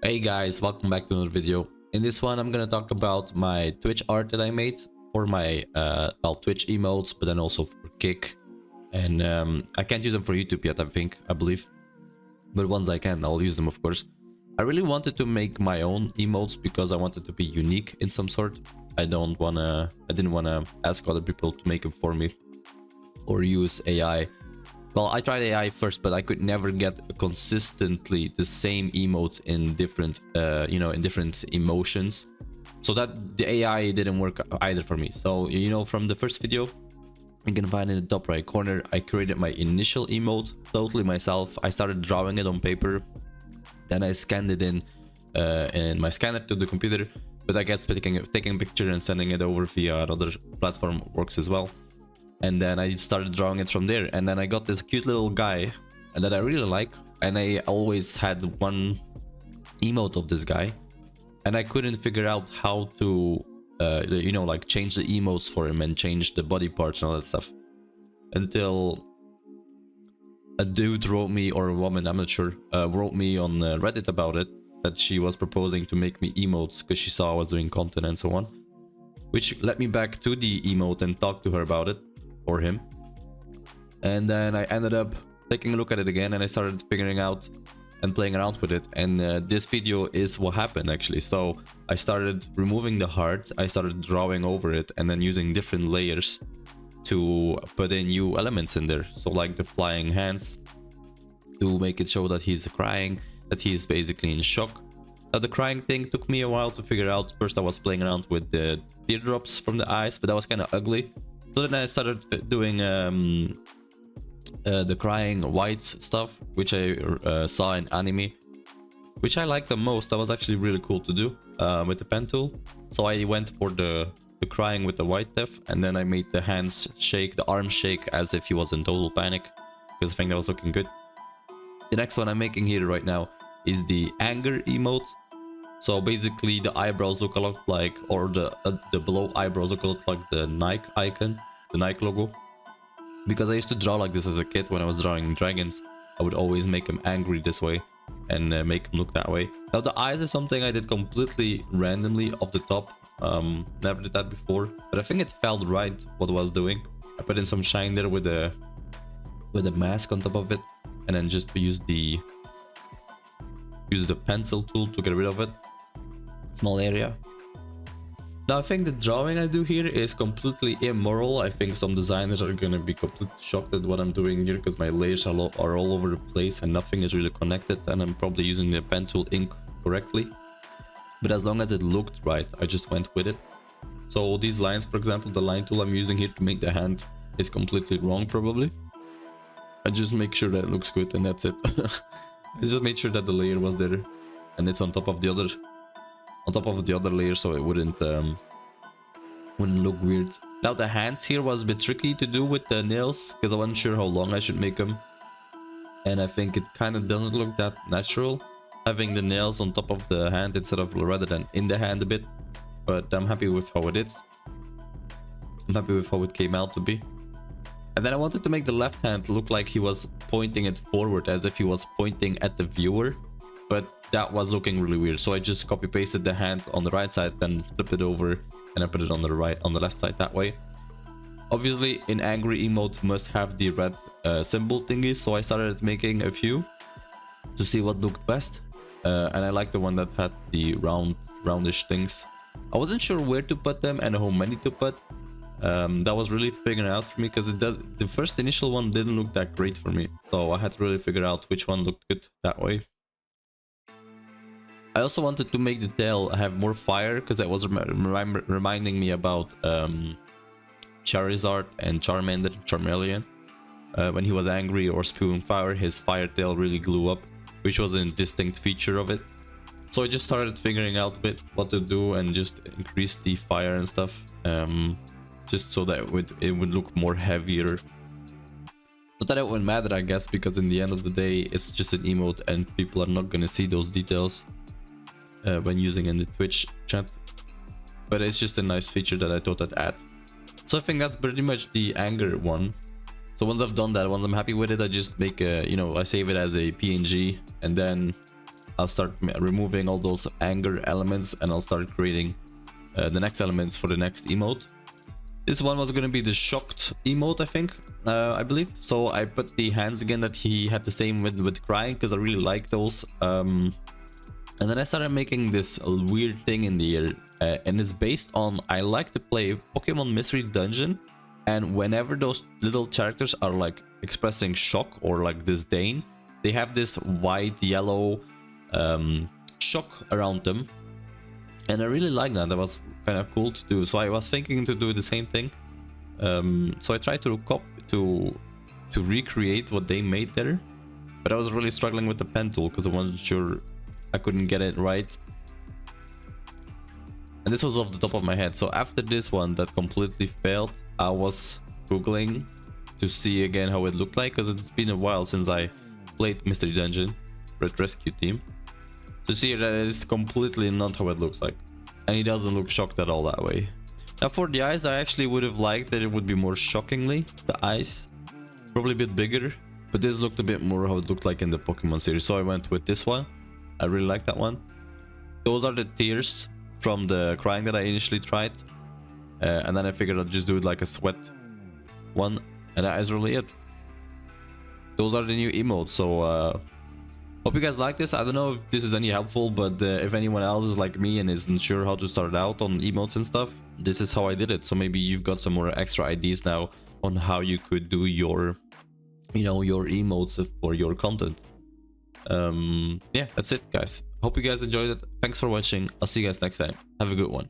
Hey guys, welcome back to another video. In this one, I'm gonna talk about my Twitch art that I made for my Twitch emotes, but then also for Kick. And I can't use them for YouTube yet, I believe. But once I can, I'll use them, of course. I really wanted to make my own emotes because I wanted to be unique in some sort. I didn't wanna ask other people to make them for me or use AI. Well, I tried AI first, but I could never get consistently the same emotes in different, in different emotions. So that the AI didn't work either for me. So, from the first video, you can find in the top right corner, I created my initial emote totally myself. I started drawing it on paper. Then I scanned it in my scanner to the computer. But I guess taking a picture and sending it over via another platform works as well. And then I started drawing it from there, and then I got this cute little guy that I really like, and I always had one emote of this guy, and I couldn't figure out how to change the emotes for him and change the body parts and all that stuff, until a dude wrote me, or a woman, I'm not sure, wrote me on Reddit about it, that she was proposing to make me emotes because she saw I was doing content and so on, which led me back to the emote and talked to her about it, or him. And then I ended up taking a look at it again, and I started figuring out and playing around with it. And this video is what happened actually. So I started removing the heart, I started drawing over it, and then using different layers to put in new elements in there. So like the flying hands, to make it show that he's crying, that he's basically in shock. Now the crying thing took me a while to figure out. First I was playing around with the teardrops from the eyes, but that was kind of ugly. So then I started doing the crying whites stuff, which I saw in anime, which I liked the most. That was actually really cool to do with the pen tool. So I went for the crying with the white def, and then I made the hands shake, the arms shake as if he was in total panic, because I think that was looking good. The next one I'm making here right now is the anger emote. So basically the eyebrows look a lot like, or the below eyebrows look a lot like the Nike icon, the Nike logo. Because I used to draw like this as a kid when I was drawing dragons. I would always make them angry this way and make them look that way. Now the eyes is something I did completely randomly off the top. Never did that before, but I think it felt right what I was doing. I put in some shine there with a mask on top of it, and then just use the pencil tool to get rid of it. Small area. Now I think the drawing I do here is completely immoral. I think some designers are gonna be completely shocked at what I'm doing here, because my layers are all over the place and nothing is really connected, and I'm probably using the pen tool ink correctly. But as long as it looked right, I just went with it. So these lines, for example, the line tool I'm using here to make the hand is completely wrong probably. I just make sure that it looks good, and that's it. I just made sure that the layer was there, and it's on top of the other layer, so it wouldn't look weird. Now the hands here was a bit tricky to do with the nails, because I wasn't sure how long I should make them, and I think it kind of doesn't look that natural having the nails on top of the hand instead of rather than in the hand a bit. But I'm happy with how it is. I'm happy with how it came out to be. And then I wanted to make the left hand look like he was pointing it forward, as if he was pointing at the viewer, but that was looking really weird. So I just copy pasted the hand on the right side, then flipped it over, and I put it on the left side that way. Obviously in angry emote must have the red symbol thingy, so I started making a few to see what looked best, and I like the one that had the roundish things. I wasn't sure where to put them and how many to put. That was really figuring out for me, because the first initial one didn't look that great for me, so I had to really figure out which one looked good that way. I also wanted to make the tail have more fire, because that was reminding me about Charizard and Charmeleon. When he was angry or spewing fire, his fire tail really glue up, which was a distinct feature of it. So I just started figuring out a bit what to do and just increase the fire and stuff, just so that it would look more heavier. Not that it wouldn't matter, I guess, because in the end of the day, it's just an emote and people are not gonna see those details when using in the Twitch chat. But it's just a nice feature that I thought I'd add. So I think that's pretty much the anger one. So once I've done that, once I'm happy with it, I just make a, I save it as a PNG, and then I'll start removing all those anger elements, and I'll start creating the next elements for the next emote. This one was gonna be the shocked emote, I think, I believe. So I put the hands again that he had the same with crying, because I really like those. And then I started making this weird thing in the air, and it's based on, I like to play Pokemon Mystery Dungeon, and whenever those little characters are like expressing shock or like disdain, they have this white, yellow shock around them, and I really like that. That was kind of cool to do. So I was thinking to do the same thing. So I tried to recreate what they made there, but I was really struggling with the pen tool because I wasn't sure, I couldn't get it right. And this was off the top of my head. So after this one that completely failed, I was googling to see again how it looked like, because it's been a while since I played Mystery Dungeon Red Rescue Team, to see that it is completely not how it looks like, and he doesn't look shocked at all that way. Now for the eyes, I actually would have liked that it would be more shockingly, the eyes probably a bit bigger, but this looked a bit more how it looked like in the Pokemon series, so I went with this one. I really like that one. Those are the tears from the crying that I initially tried, and then I figured I'd just do it like a sweat one, and that is really it. Those are the new emotes. So hope you guys like this. I don't know if this is any helpful, but if anyone else is like me and isn't sure how to start out on emotes and stuff, this is how I did it. So maybe you've got some more extra ideas now on how you could do your, you know, your emotes for your content. Yeah, that's it, guys. Hope you guys enjoyed it. Thanks for watching. I'll see you guys next time. Have a good one.